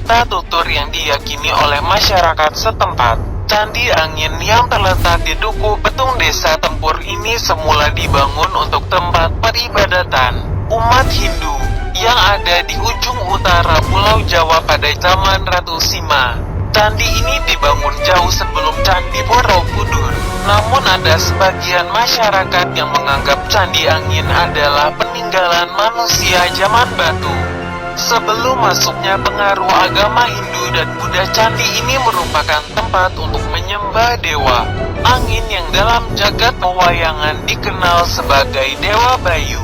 cerita tutur yang diyakini oleh masyarakat setempat. Candi Angin yang terletak di Duku Betung Desa Tempur ini semula dibangun untuk tempat peribadatan umat Hindu yang ada di ujung utara Pulau Jawa pada zaman Ratu Sima. Candi ini dibangun jauh sebelum Candi Borobudur. Namun ada sebagian masyarakat yang menganggap Candi Angin adalah peninggalan manusia zaman batu. Sebelum masuknya pengaruh agama Hindu dan Buddha, candi ini merupakan tempat untuk menyembah dewa angin yang dalam jagat pewayangan dikenal sebagai Dewa Bayu.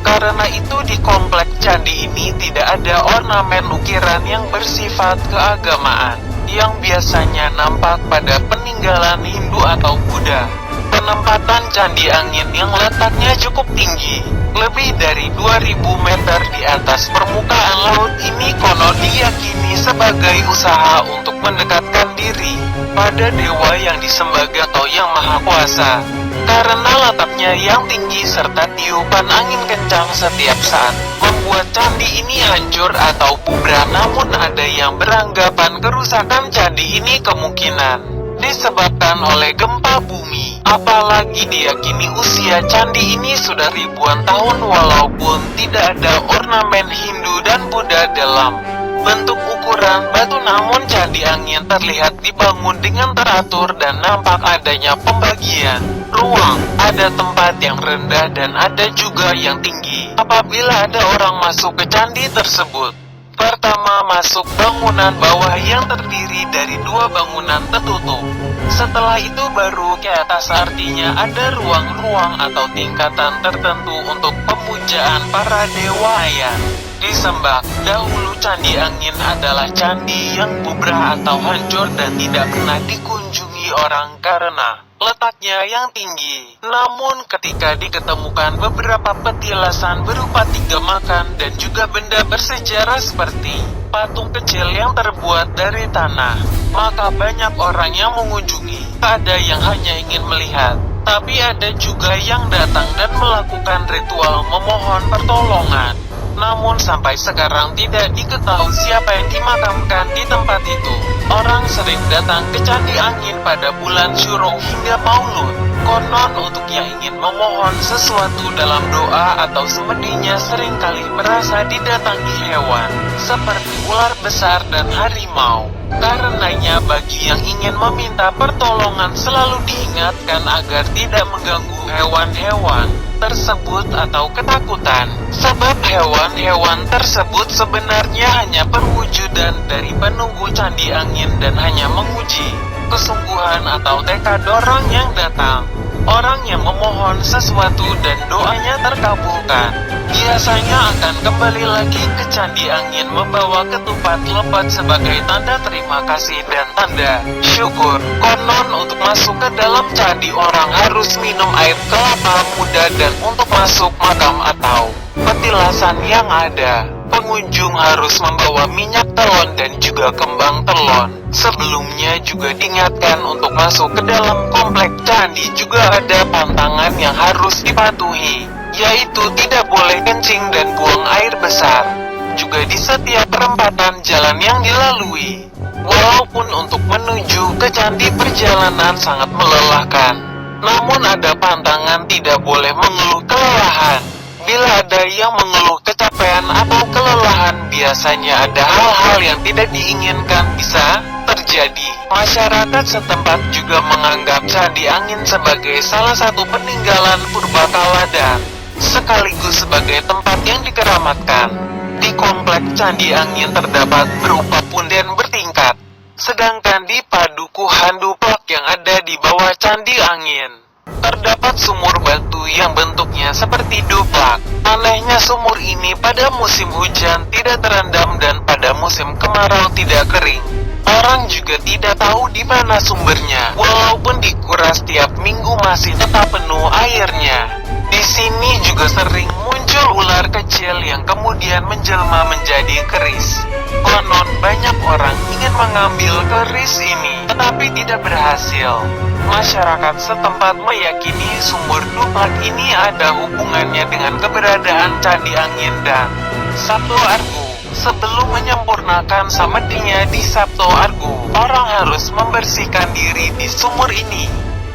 Karena itu di komplek candi ini tidak ada ornamen ukiran yang bersifat keagamaan yang biasanya nampak pada peninggalan Hindu atau Buddha. Penempatan Candi Angin yang letaknya cukup tinggi, lebih dari 2000 meter di atas permukaan laut ini konon diyakini sebagai usaha untuk mendekatkan diri pada dewa yang disembah atau yang maha kuasa. Karena letaknya yang tinggi serta tiupan angin kencang setiap saat membuat candi ini hancur atau pudar. Namun ada yang beranggapan kerusakan candi ini kemungkinan disebabkan oleh gempa bumi. Apalagi diyakini usia candi ini sudah ribuan tahun walaupun tidak ada ornamen Hindu dan Buddha dalam bentuk ukuran batu. Namun Candi Angin terlihat dibangun dengan teratur dan nampak adanya pembagian ruang. Ada tempat yang rendah dan ada juga yang tinggi. Apabila ada orang masuk ke candi tersebut, pertama masuk bangunan bawah yang terdiri dari 2 bangunan tertutup. Setelah itu baru ke atas, artinya ada ruang-ruang atau tingkatan tertentu untuk pemujaan para dewa yang disembah. Dahulu Candi Angin adalah candi yang bubrah atau hancur dan tidak pernah dikunjungi orang karena letaknya yang tinggi. Namun ketika diketemukan beberapa petilasan berupa 3 makam dan juga benda bersejarah seperti patung kecil yang terbuat dari tanah, maka banyak orang yang mengunjungi. Ada yang hanya ingin melihat, tapi ada juga yang datang dan melakukan ritual memohon pertolongan. Namun sampai sekarang tidak diketahui siapa yang dimakamkan di tempat itu. Orang sering datang ke Candi Angin pada bulan Syuro hingga Maulud. Konon untuk yang ingin memohon sesuatu dalam doa atau semedinya seringkali merasa didatangi hewan seperti ular besar dan harimau. Karenanya bagi yang ingin meminta pertolongan selalu diingatkan agar tidak mengganggu hewan-hewan tersebut atau ketakutan. Sebab hewan-hewan tersebut sebenarnya hanya perwujudan dari penunggu Candi Angin dan hanya menguji kesungguhan atau tekad orang yang datang. Orang yang memohon sesuatu dan doanya terkabulkan biasanya akan kembali lagi ke Candi Angin membawa ketupat lebat sebagai tanda terima kasih dan tanda syukur. Konon untuk masuk ke dalam candi orang harus minum air kelapa muda, dan untuk masuk makam atau petilasan yang ada, pengunjung harus membawa minyak telon dan juga kembang telon. Sebelumnya juga diingatkan untuk masuk ke dalam komplek candi juga ada pantangan yang harus dipatuhi, yaitu tidak boleh kencing dan buang air besar. Juga di setiap perempatan jalan yang dilalui. Walaupun untuk menuju ke candi perjalanan sangat melelahkan, namun ada pantangan tidak boleh mengeluh kelelahan. Bila ada yang mengeluh kecapean atau kelelahan, biasanya ada hal-hal yang tidak diinginkan bisa terjadi. Masyarakat setempat juga menganggap Candi Angin sebagai salah satu peninggalan purbakala dan sekaligus sebagai tempat yang dikeramatkan. Di komplek Candi Angin terdapat berupa punden bertingkat, sedangkan di padukuhan duplak yang ada di bawah Candi Angin terdapat sumur batu yang bentuknya seperti duplak. Anehnya sumur ini pada musim hujan tidak terendam dan pada musim kemarau tidak kering. Orang juga tidak tahu di mana sumbernya. Walaupun dikuras tiap minggu masih tetap penuh airnya. Di sini juga sering muncul ular kecil yang kemudian menjelma menjadi keris. Konon banyak orang ingin mengambil keris ini, tetapi tidak berhasil. Masyarakat setempat meyakini sumur duplak ini ada hubungannya dengan keberadaan Candi Angin dan Sabtu Argu. Sebelum menyempurnakan semedinya di Sabto Argo, orang harus membersihkan diri di sumur ini.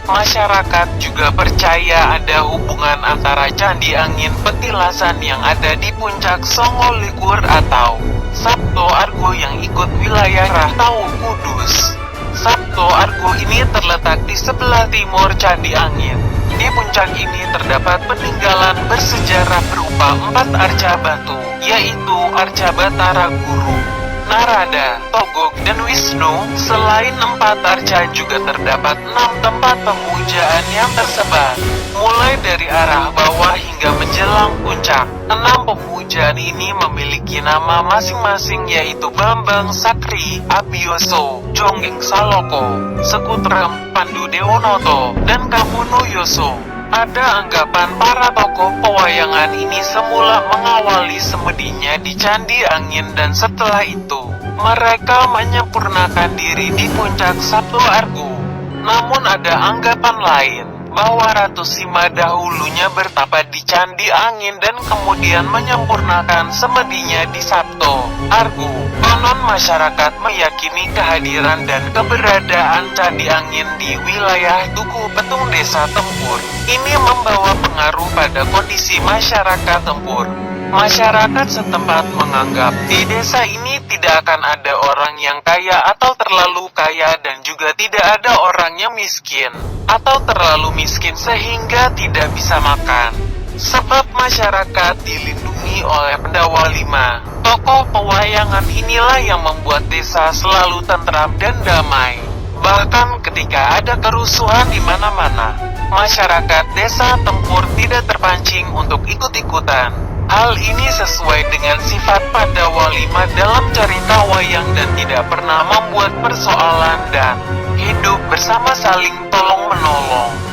Masyarakat juga percaya ada hubungan antara Candi Angin Petilasan yang ada di puncak Songo Ligur atau Sabto Argo yang ikut wilayah Rahtau Kudus. Sabto Argo ini terletak di sebelah timur Candi Angin. Di puncak ini terdapat peninggalan bersejarah berupa 4 arca batu, yaitu Arca Batara Guru, Narada, Togok, dan Wisnu. Selain 4 arca juga terdapat 6 tempat pemujaan yang tersebar, mulai dari arah bawah hingga menjelang puncak. 6 pemujaan ini memiliki nama masing-masing, yaitu Bambang Sakri, Abioso, Jonggeng Saloko, Sekutrem, Pandu Dewonoto, dan Kamuno Yoso. Ada anggapan para tokoh pewayangan ini semula mengawali semedinya di Candi Angin dan setelah itu mereka menyempurnakan diri di puncak Sabto Argo. Namun ada anggapan lain bahwa Ratu Sima dahulunya bertapa di Candi Angin dan kemudian menyempurnakan semedinya di Sabto Argo. Konon masyarakat meyakini kehadiran dan keberadaan Candi Angin di wilayah Tugu Petung Desa Tempur. Ini membawa pengaruh pada kondisi masyarakat Tempur. Masyarakat setempat menganggap di desa ini tidak akan ada orang yang kaya atau terlalu kaya dan juga tidak ada orang yang miskin atau terlalu miskin sehingga tidak bisa makan. Sebab masyarakat dilindungi oleh Pendawa Lima. Tokoh pewayangan inilah yang membuat desa selalu tentram dan damai. Bahkan ketika ada kerusuhan di mana-mana, masyarakat desa Tempur tidak terpancing untuk ikut-ikutan. Hal ini sesuai dengan sifat Pandawa Lima dalam cerita wayang dan tidak pernah membuat persoalan dan hidup bersama saling tolong-menolong.